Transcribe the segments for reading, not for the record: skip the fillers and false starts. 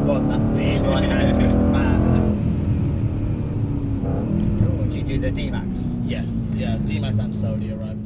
one, that big one, mad, isn't it? Oh, did you do the D-Max? Yes, yeah, D-Max and Sony arrived.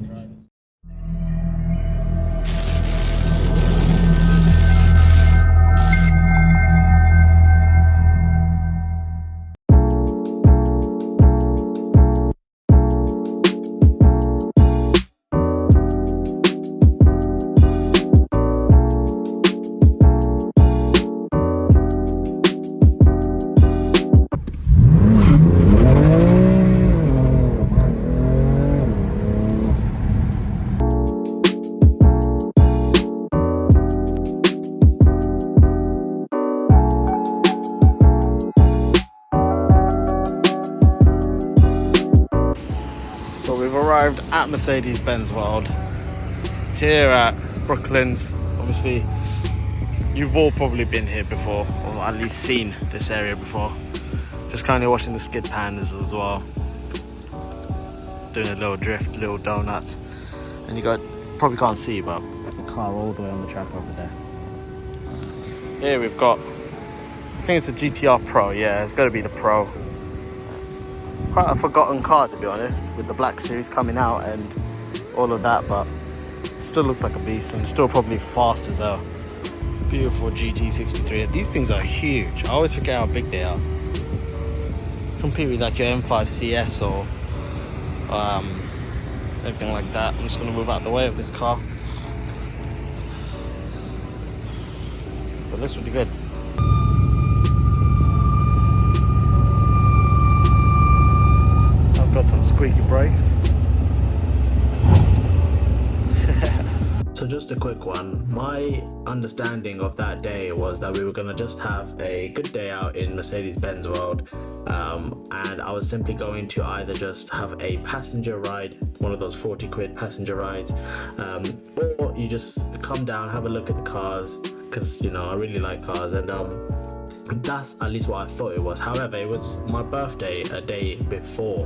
So we've arrived at Mercedes-Benz World here at Brooklands. Obviously, you've all probably been here before, or at least seen this area before. Just kind of watching the skid pans as well, doing a little drift, little donuts, and you probably can't see, but the car all the way on the track over there. Here we've got, I think it's a GTR Pro. Yeah, it's got to be the Pro. Quite a forgotten car, to be honest, with the Black Series coming out and all of that, but still looks like a beast and still probably fast as hell. Beautiful C63. These things are huge. I always forget how big they are. Compete with like your M5 CS or anything like that. I'm just going to move out of the way of this car. But it looks really good. Got some squeaky brakes. So just a quick one. My understanding of that day was that we were going to just have a good day out in Mercedes-Benz World, and I was simply going to either just have a passenger ride, one of those 40 quid passenger rides, or you just come down, have a look at the cars, because you know I really like cars, and that's at least what I thought it was. However, it was my birthday a day before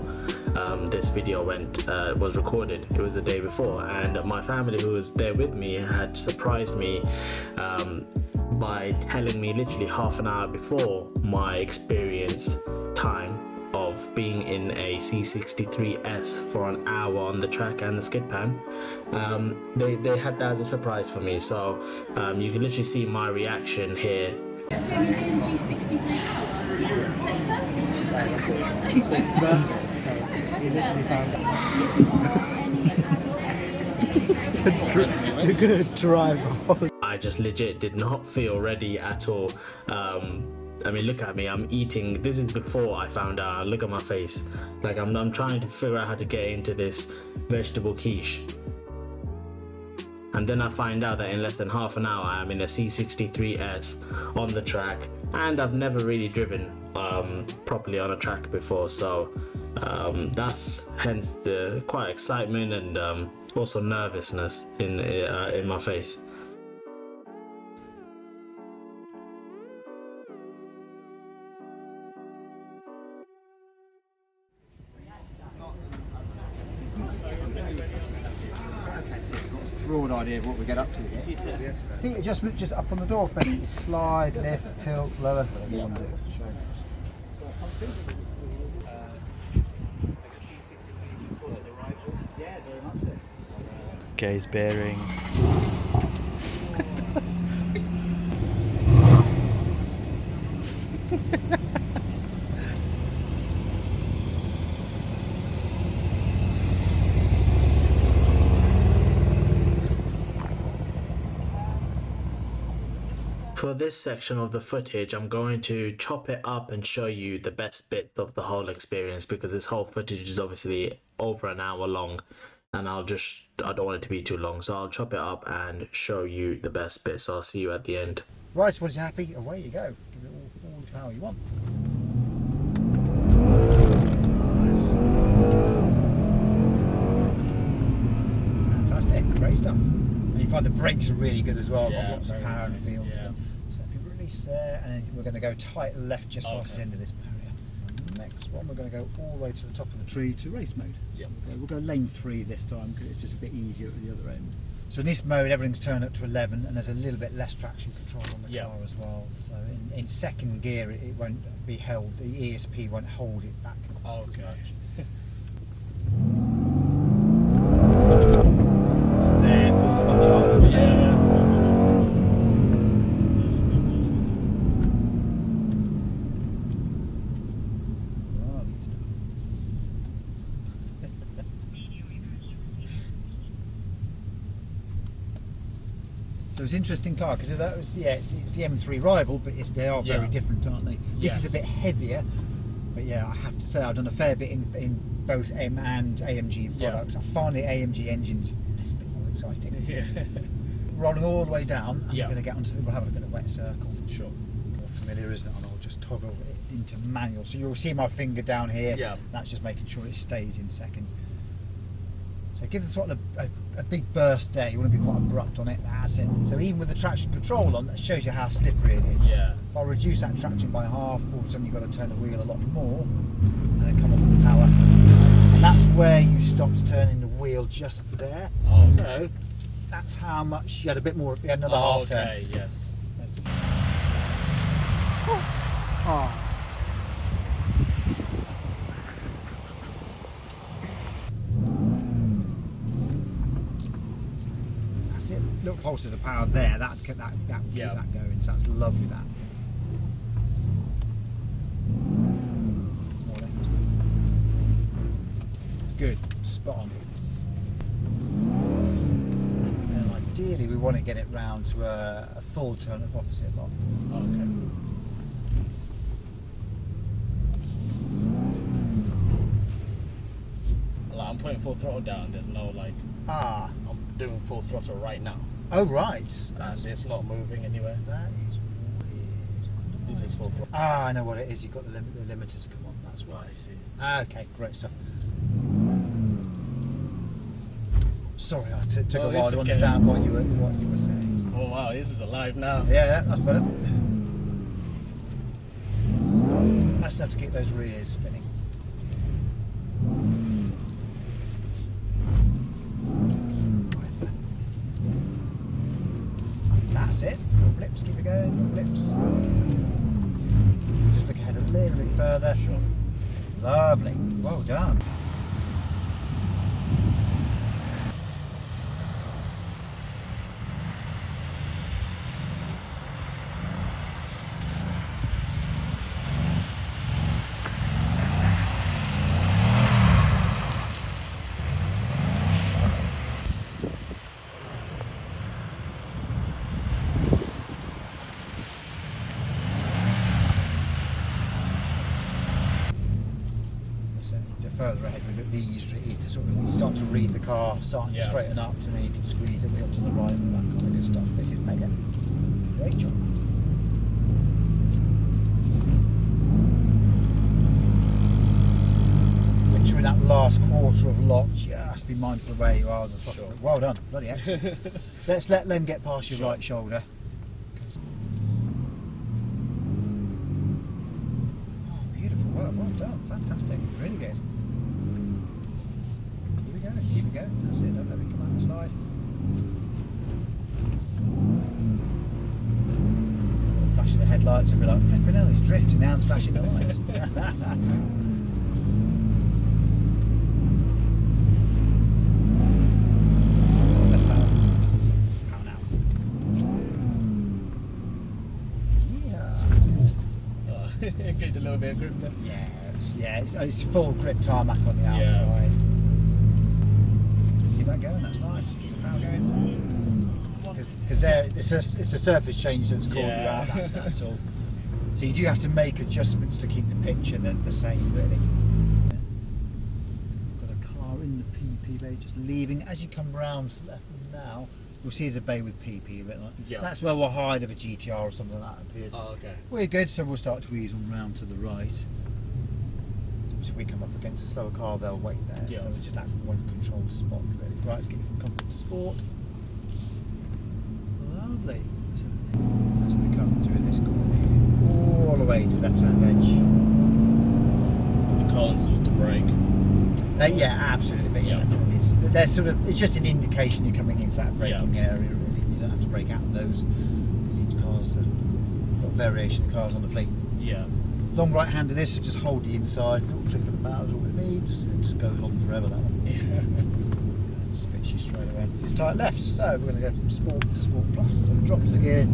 this video was recorded. It was the day before, and my family who was there with me had surprised me by telling me literally half an hour before my experience time of being in a C63S for an hour on the track and the skid pan. They had that as a surprise for me, so you can literally see my reaction here. Doing an AMG 63 yeah. Is that yourself? You're gonna drive. I just legit did not feel ready at all. I mean, look at me, I'm eating. This is before I found out. Look at my face. Like I'm trying to figure out how to get into this vegetable quiche. And then I find out that in less than half an hour I'm in a C63S on the track, and I've never really driven properly on a track before, so that's hence the quite excitement and also nervousness in my face. Broad idea of what we get up to here. Seat adjustment just up on the door, basically slide, lift, tilt, lower, whatever you want to do. Yeah, very much so. Gaze bearings. For this section of the footage, I'm going to chop it up and show you the best bit of the whole experience, because this whole footage is obviously over an hour long, and I don't want it to be too long, so I'll chop it up and show you the best bit. So I'll see you at the end. Right, once you're happy, away you go. Give it all the power you want. Fantastic, great stuff. And you find the brakes are really good as well. Yeah, got lots of power and feel. Yeah. So if you release there, and then we're going to go tight left just past the end of this barrier. And next one, we're going to go all the way to the top of the tree to race mode. Yep. We'll go lane 3 this time because it's just a bit easier at the other end. So in this mode, everything's turned up to 11, and there's a little bit less traction control on the Yeah. car as well. So in second gear, it won't be held. The ESP won't hold it back. Okay. There, pulls much harder. Yeah. So it's an interesting car because that was it's the M3 rival, but they are very Yeah. different, aren't they? This Yes. is a bit heavier, but yeah, I have to say I've done a fair bit in both M and AMG Yeah. products. I find the AMG engines a little bit more exciting. Yeah. Rolling all the way down, I'm Yeah. going to get onto. We'll have a look at the wet circle. Sure. More familiar, isn't it? And I'll just toggle it into manual. So you'll see my finger down here. Yeah. That's just making sure it stays in second. So give the throttle a big burst there. You want to be quite abrupt on it. That's it. So even with the traction control on, that shows you how slippery it is. Yeah. If I reduce that traction by half, all of a sudden you've got to turn the wheel a lot more, and then come off the power. And that's where you stopped turning the wheel just there. Oh, okay. So that's how much you had a bit more. You had another half turn. Okay. Yes. Oh. That's it. Little pulses of power there. That will keep that going. So that's lovely. That. More left. Good. Spot on. And ideally, we want to get it round to a full turn of opposite lock. Okay. Like, I'm putting full throttle down. There's no like. Ah. I'm doing full throttle right now, Oh right. and it's not moving anywhere. That is weird. This is full throttle. Ah, I know what it is. You've got the limiters come on. That's why. I see. Ah, okay, great stuff. Sorry, I took Oh, a while it's to okay. understand what you were saying. Oh wow, this is alive now. Yeah, that's better. That's enough to keep those rears spinning. That's it. No blips, keep it going. No blips. Just look ahead a little bit further. Sure. Lovely. Well done. So the further ahead we look, the easier it is to sort of you start to read the car, starting to Yeah. straighten up, and then you can squeeze the wheel to the right and that kind of good stuff. This is mega. Great job. Once you're in that last quarter of lock, just be mindful of where you are. Sure. Well done, bloody excellent. Let's let them get past your Sure. right shoulder. Oh, beautiful work, well done, fantastic, really good. Keep it going, keep it going, that's it, don't let it come out the slide. Flashing the headlights and be like, flipping hell, he's drifting now and flashing the lights. Let's power now. Yeah. Get a little bit of grip there. It's full grip tarmac on the Yeah. outside. Keep that going, that's nice. Keep the power going. Because it's a surface change that's called you Yeah. out, that's all. So you do have to make adjustments to keep the picture the same, really. Got a car in the PP bay, just leaving. As you come round to the left now, you'll see there's a bay with PP. A bit like, Yeah. That's where we'll hide if a GTR or something like that appears. Oh, okay. We're good, so we'll start to ease on round to the right. So if we come up against a slower car, they'll wait there. Yeah. So it's just that one controlled spot, really. Right, let's get you from comfort to sport. Lovely. So as we come through this corner here, all the way to left-hand edge. The console to brake. Yeah, absolutely. But yeah, Yeah. they're sort of, it's just an indication you're coming into that braking Yeah. area. Really, you don't have to brake out of those. Each cars, got variation of cars on the fleet. Yeah. Long right hand of this, so just hold the inside. Little trick of the power is all it needs. It just goes on forever, that one. Spits you straight away. It's tight left, so we're going to go from sport to sport plus. So it drops again,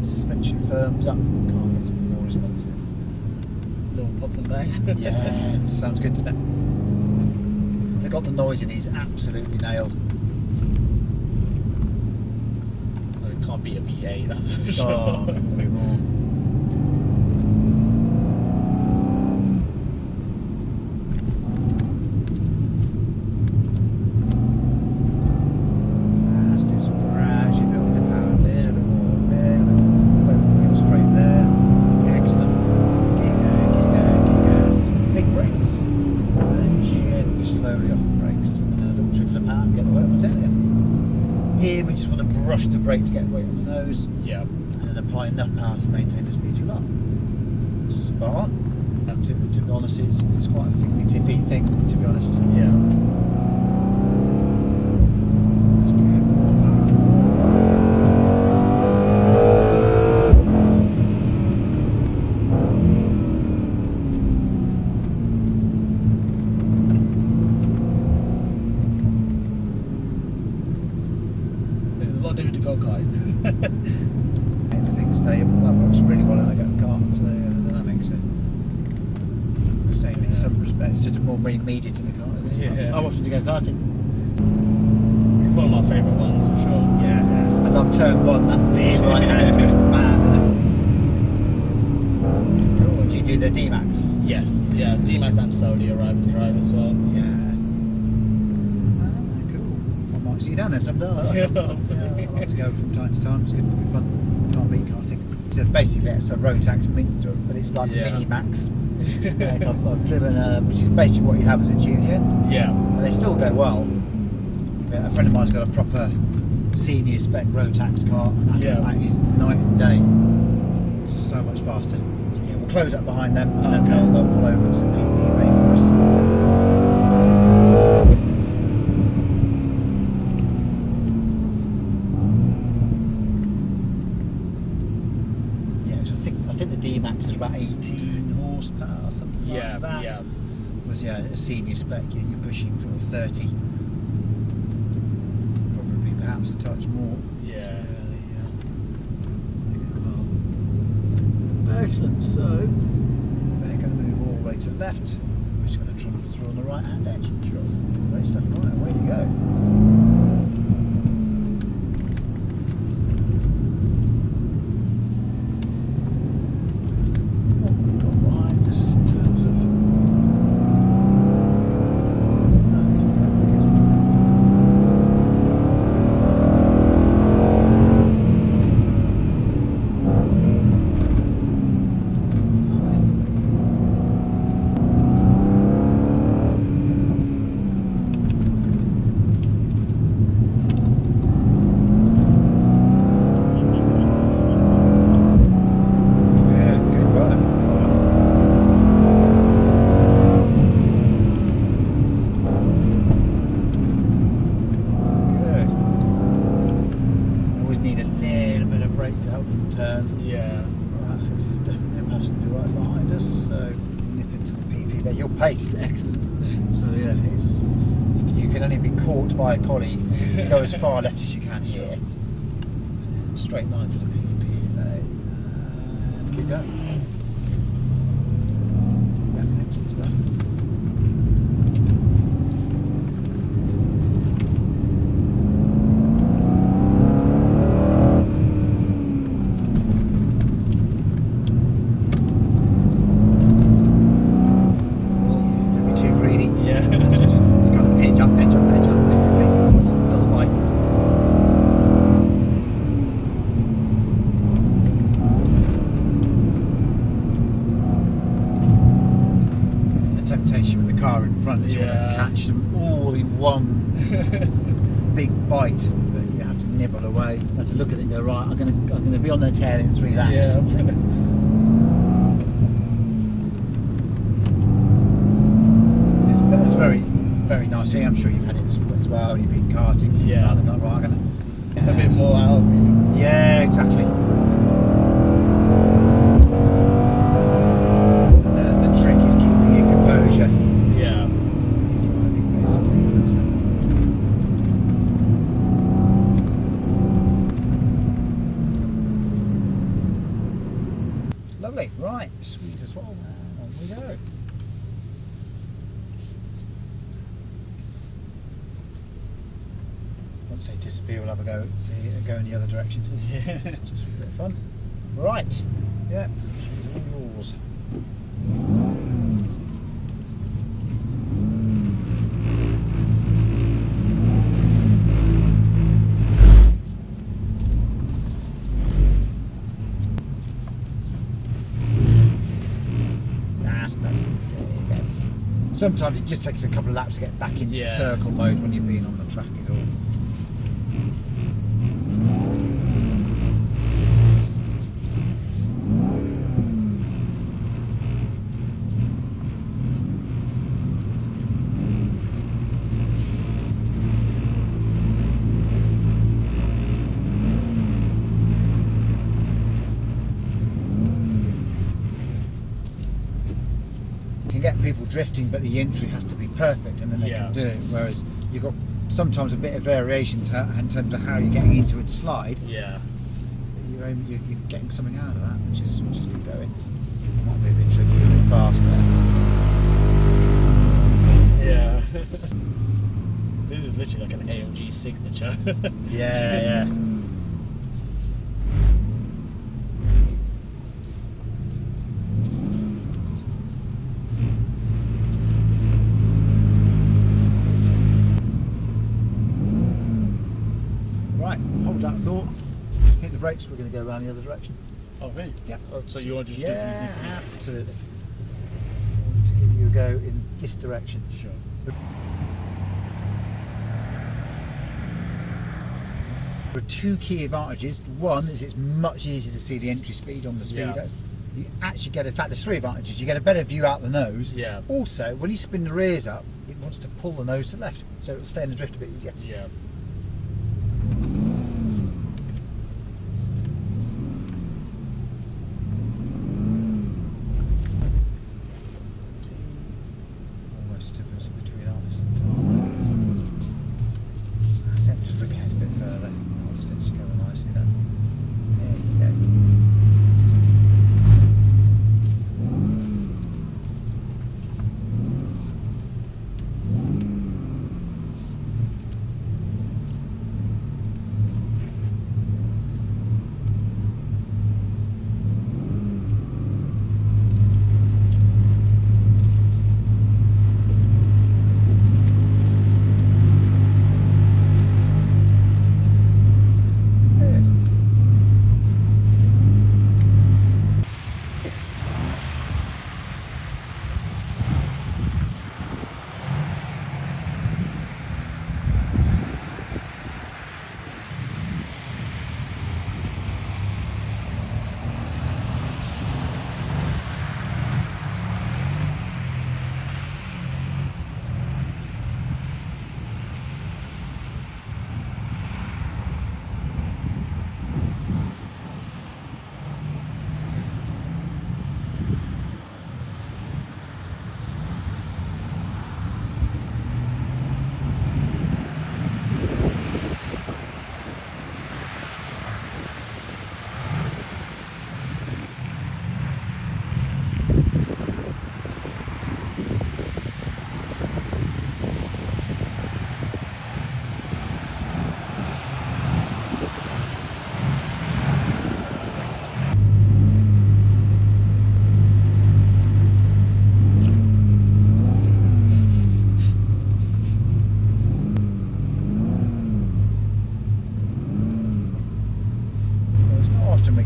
suspension firms up. Car gets more responsive. Little pops and bangs. Yeah, sounds good to them. They got the noise in these absolutely nailed. It can't be a VA, that's for sure. Oh, no more. Let's do some garage, you build the power a little bit more there. Wheel straight there. Excellent. Keep going, keep going, keep going. Big brakes. And then gently, slowly off the brakes. And then a little trickle of power and get the weight on the tail end. Here we just want to brush the brake to get weight on the nose. Yeah. And then apply enough power to maintain the speed you want. Spot on. To be honest, it's quite a tippy thing, to be honest. Yeah. Let's give it more power. There's a lot different to go-kart. Everything's stable. That works really well in a go-kart, so that makes it the same in some respects. Just a more immediate in the car, isn't it? Yeah. How often do you go karting? It's one of my favourite ones for sure. Yeah, I love turn one, that big right hand, mad, isn't it? Cool. Do you do the D-Max? Yes. Yeah. D-Max and Saudi arrived to drive as well. Yeah. Cool. I might see you down there someday. I like to go from time to time. It's good fun. Can't beat karting. So basically, it's a road tax linked to it, but it's like Yeah. mini Max. Spec. I've driven, which is basically what you have as a junior, Yeah. and they still go well. Yeah, a friend of mine's got a proper senior spec road tax car, and Yeah. that is night and day. It's so much faster. So yeah, we'll close up behind them, and then Okay. they'll pull over with some PPE ready for us. Yeah, I think the D-Max is about 18 horsepower, something Yeah. like that. Yeah. Was a senior spec, you're pushing towards 30, probably perhaps a touch more. Yeah. Excellent. So they're going to move all the way to the left. We're just going to trundle through on the right hand edge. Great stuff. Right, away you go. What have we got behind us in terms of? Yeah, good work. Good. I always need a little bit of brake to help them turn. Yeah. Right, so there's definitely a passenger right behind us, so nip into the PP there. Your pace is excellent. So yeah, you can only be caught by a colleague. Go as far left as you can here. Straight line for the PP there. And keep going. Yeah, excellent stuff. So yeah, don't be too greedy. Yeah. It's kind of edge up, basically. It's little bites. The temptation with the car in front is you want to Yeah. catch them all in one big bite, but you have to nibble away. You have to look at it and go, right, I'm going to be on their tail in 3 laps. Yeah. It's very, very nice. Yeah, I'm sure you've had it as while and you've been karting, you Yeah. start looking like, right, I'm gonna A bit more out of me. yeah, exactly. The trick is keeping your composure. Yeah. Driving basically, that's it. Lovely, right, sweet as well, and on we go. Once they disappear, we'll have a go in the other direction too. Yeah. Just for a bit of fun. Right, yeah, she's all yours. That's better. There you go. Sometimes it just takes a couple of laps to get back into Yeah. circle mode when you've been on the track is all. You can get people drifting, but the entry has to be perfect, and then they Yeah. can do it. Whereas you've got sometimes a bit of variation in terms of how you're getting into its slide. Yeah. You're getting something out of that, which is good going. Might be a bit tricky, a bit faster. Yeah. This is literally like an AMG signature. Yeah. Right, hold that thought. Hit the brakes, we're going to go around the other direction. Oh, really? Yeah. Oh, so you want to just Yeah, absolutely. I want to give you a go in this direction. Sure. There are two key advantages. One is it's much easier to see the entry speed on the Yeah. speedo. You actually get, in fact, there's three advantages. You get a better view out the nose. Yeah. Also, when you spin the rears up, it wants to pull the nose to the left, so it'll stay in the drift a bit easier. Yeah. Almost to between us and that's it, just look ahead a bit further. I'll just go nicely then. There you go.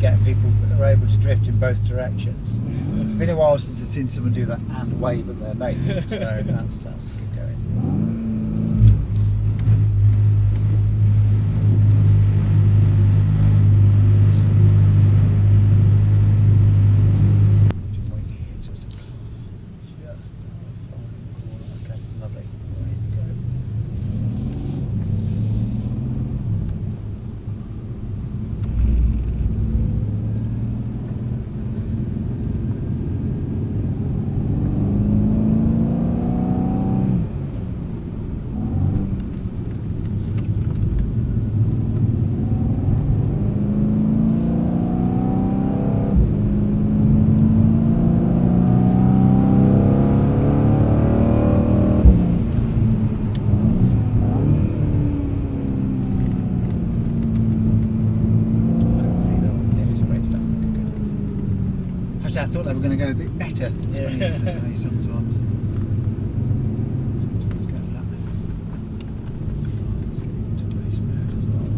Get people that are able to drift in both directions. It's been a while since I've seen someone do that and wave at their mates, so that's good going. Okay, lovely. There you go. I thought they were going to go a bit better. Yeah. Sometimes. Let's go for that then. Let's get into race mode as well.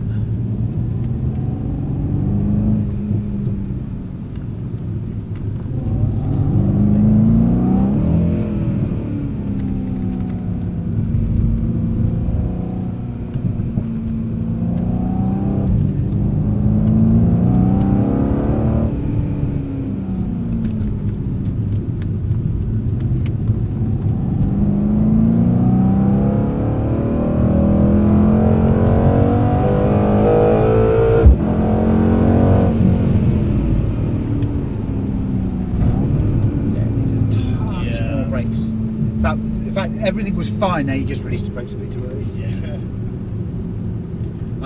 Everything was fine, now you just released the brakes a bit too early. Yeah.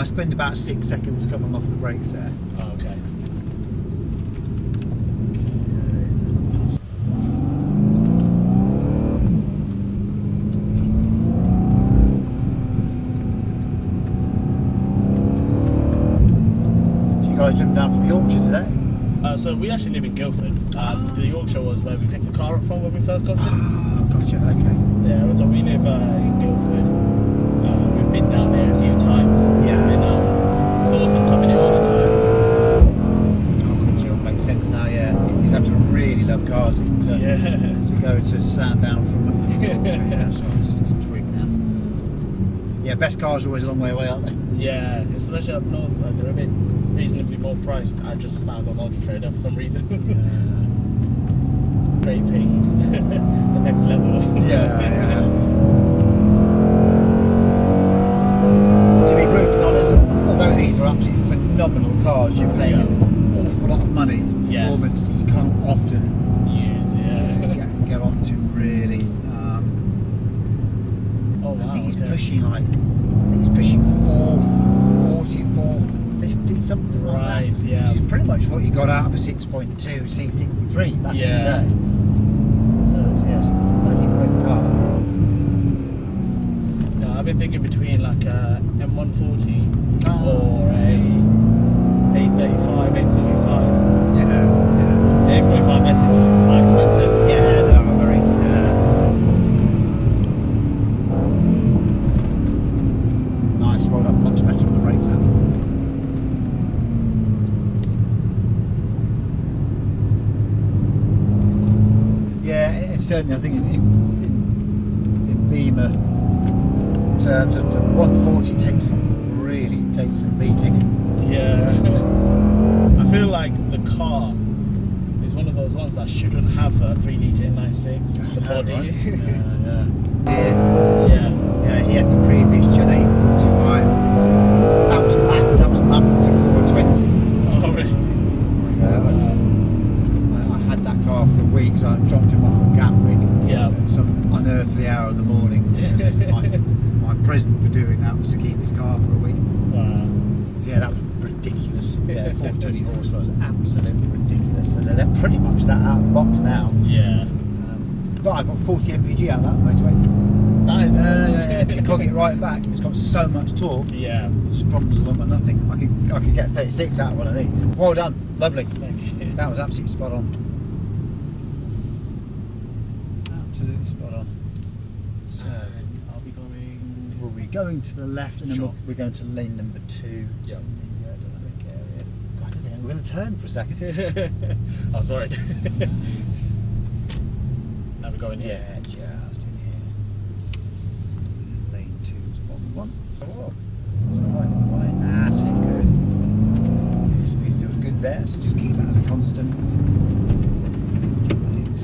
I spent about 6 seconds coming off the brakes there. Oh, okay. So you guys driven down from Yorkshire today? So we actually live in Guildford. The Yorkshire was where we picked the car up from when we first got it. Oh, gotcha, okay. Yeah, so we live in Guildford. We've been down there a few times. Yeah. And saw some coming in all the time. Oh, gotcha, it makes sense now, yeah. You have to really love cars to go to Sandown from Yorkshire, yeah, so I'm just tweak now. Yeah, best cars are always a long way away, aren't they? Yeah, especially up north, they're a bit reasonably more priced. I just found on Auto Trader for some reason. Scraping the next level. Yeah. To be brutally honest, although these are absolutely phenomenal cars, you're paying an awful lot of money for Yes. performance that you can't often get onto really. Oh wow. I think it's okay. pushing like, I think it's pushing 440, 450, something like Right, that. yeah. Which is pretty much what you got out of a 6.2 C63 back in the Yeah. day. So it's a bloody great car. No, I've been thinking between like a M140 Oh. or a A35, A45. Yeah, The A45S is quite expensive. yeah, they are very. Nice, well done, much better on the brakes now. Yeah, it's certainly, I think in Beamer terms, the 140 really takes some beating. Yeah. I feel like the car is one of those ones that shouldn't have a 3 litre inline-6. The body. Right? Yeah. Yeah. Yeah, he had the previous Gen 845. That was mapped to 420. Oh, really? I had that car for a week, so I dropped him off at Gatwick Yeah. at some unearthly hour in the morning. My present for doing that was to keep his car for a week. Wow. Yeah, that was ridiculous. Yeah, 420 horsepower was absolutely ridiculous. So they're pretty much that out of the box now. Yeah. But I got 40 mpg out of that motorway. Nice. If you cog it right back, it's got so much torque. Yeah. Just problems along with nothing. I could get 36 out of one of these. Well done, lovely. Thank you. That was absolutely spot on. Absolutely spot on. So I'll be going. we'll be going to the left, and then Sure. we're going to lane number 2 Yep. in the dynamic area. God, I didn't think we're going to turn for a second. Oh, sorry. Now we're going here. Yeah, just in here. Lane 2's one. Oh, that's the right way. That's it, good. The speed feels good there, so just keep that as a constant.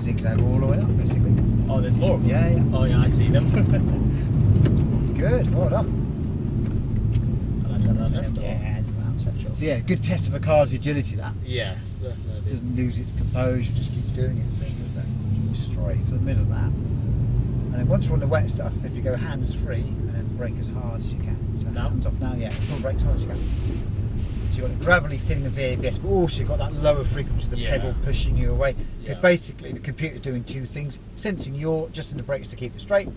Zigzag all the way up, basically. Oh, there's more of them? Yeah, yeah. Oh, yeah, I see them. Good, well done. And I turn around left? or- Yeah, so yeah, good test of a car's agility, that. Yes, definitely. Doesn't lose its composure, just keeps doing its thing, doesn't it? Straight to the middle of that. And then once we're on the wet stuff, if you go hands free and then brake as hard as you can. So Now? hands off now, yeah, full brake as hard as you can. So you've got a gravelly feeling of the ABS, but also you've got that lower frequency of the Yeah. pedal pushing you away. Because Yeah. basically the computer's doing two things, sensing you're just in the brakes to keep it straight,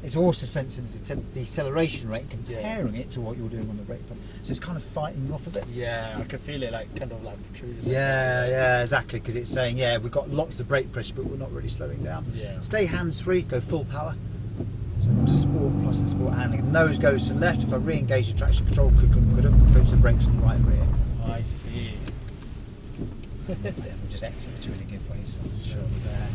it's also sensing the deceleration rate, comparing it to what you're doing on the brake pedal. So it's kind of fighting you off a bit. Yeah, I can feel it like kind of like protruding. Yeah, exactly, because it's saying, yeah, we've got lots of brake pressure, but we're not really slowing down. Yeah. Stay hands-free, go full power. So to sport plus the sport handling. Nose goes to the left. If I re-engage the traction control, could go to the brakes on the right and rear. I see. Then we'll just exit between the giveaways. So there.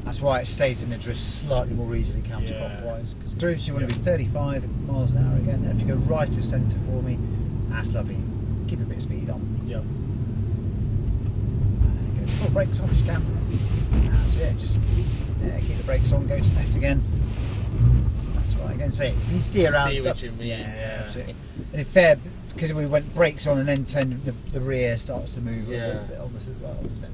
That's why it stays in the drift slightly more easily counterclockwise. Because drifts you want to be 35 miles an hour again. If you go right of centre for me, that's lovely. Keep a bit of speed on. Yep. Go full brakes on as you can. That's it. Just keep the brakes on. Go to left again. That's right. Again, say it. You can steer around See stuff. what you mean, yeah. Absolutely. And if fair, because we went brakes on and then turned, the rear starts to move a little bit on us as well, doesn't it?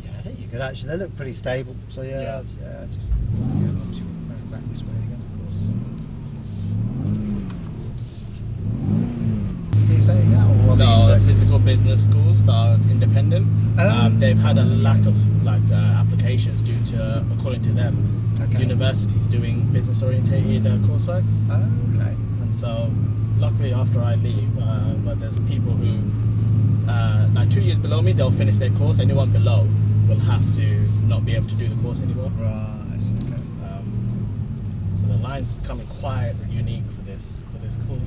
Yeah, I think you could actually. They look pretty stable. So yeah. Just going back this way again, of course. Do you say now? Or No, the physical business schools that are independent. They've had a lack of applications due to, according to them, universities doing business orientated coursework. Okay. And so, luckily after I leave, but there's people who, like 2 years below me, they'll finish their course. Anyone below will have to not be able to do the course anymore. Right. Okay. So the line's becoming quite unique for this course.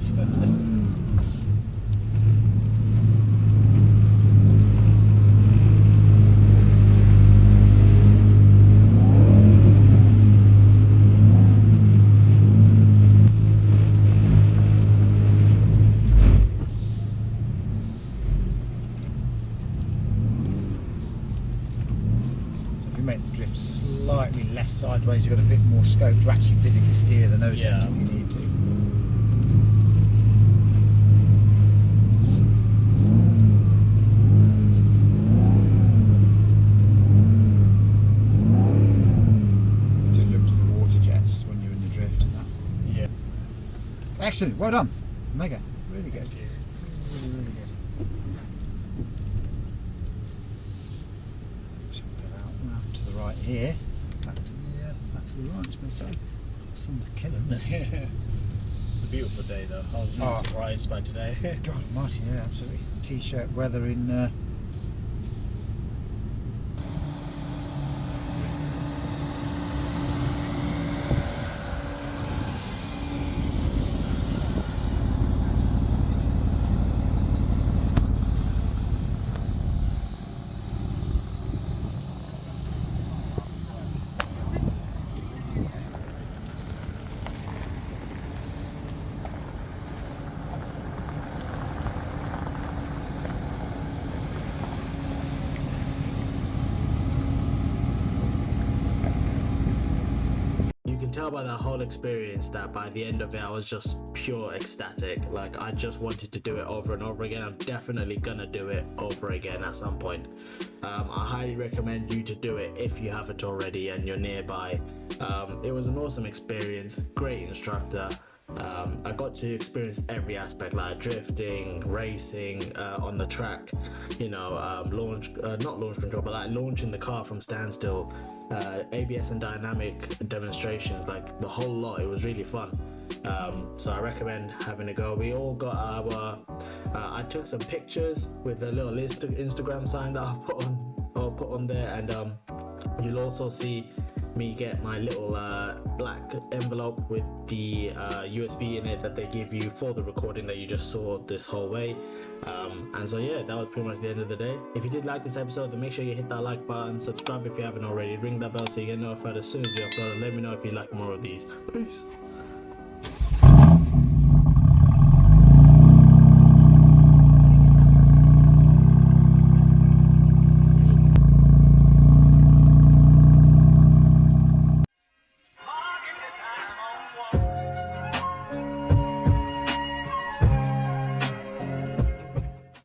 Make the drift slightly less sideways, you've got a bit more scope to actually physically steer the nose if you need to. Just look to the water jets when you're in the drift and that. Yeah. Excellent, well done. Mega, really good. Really, really good. To the right here, back to the right, I suppose so. Sun's killing, isn't it? It's a beautiful day though. I was really surprised by today. God almighty, yeah, absolutely. T-shirt weather in You can tell by that whole experience that by the end of it I was just pure ecstatic. Like, I just wanted to do it over and over again. I'm definitely gonna do it over again at some point. I highly recommend you to do it if you haven't already and you're nearby. It was an awesome experience, great instructor. I got to experience every aspect, like drifting, racing, on the track, you know, not launch control, but like launching the car from standstill, ABS and dynamic demonstrations, like the whole lot. It was really fun. So I recommend having a go. We all got our I took some pictures with a little Instagram sign that I'll put on there, and you'll also see me get my little black envelope with the USB in it that they give you for the recording that you just saw this whole way. And so yeah, that was pretty much the end of the day. If you did like this episode, then make sure you hit that like button, subscribe if you haven't already, ring that bell so you get notified as soon as you upload, and let me know if you like more of these. Peace.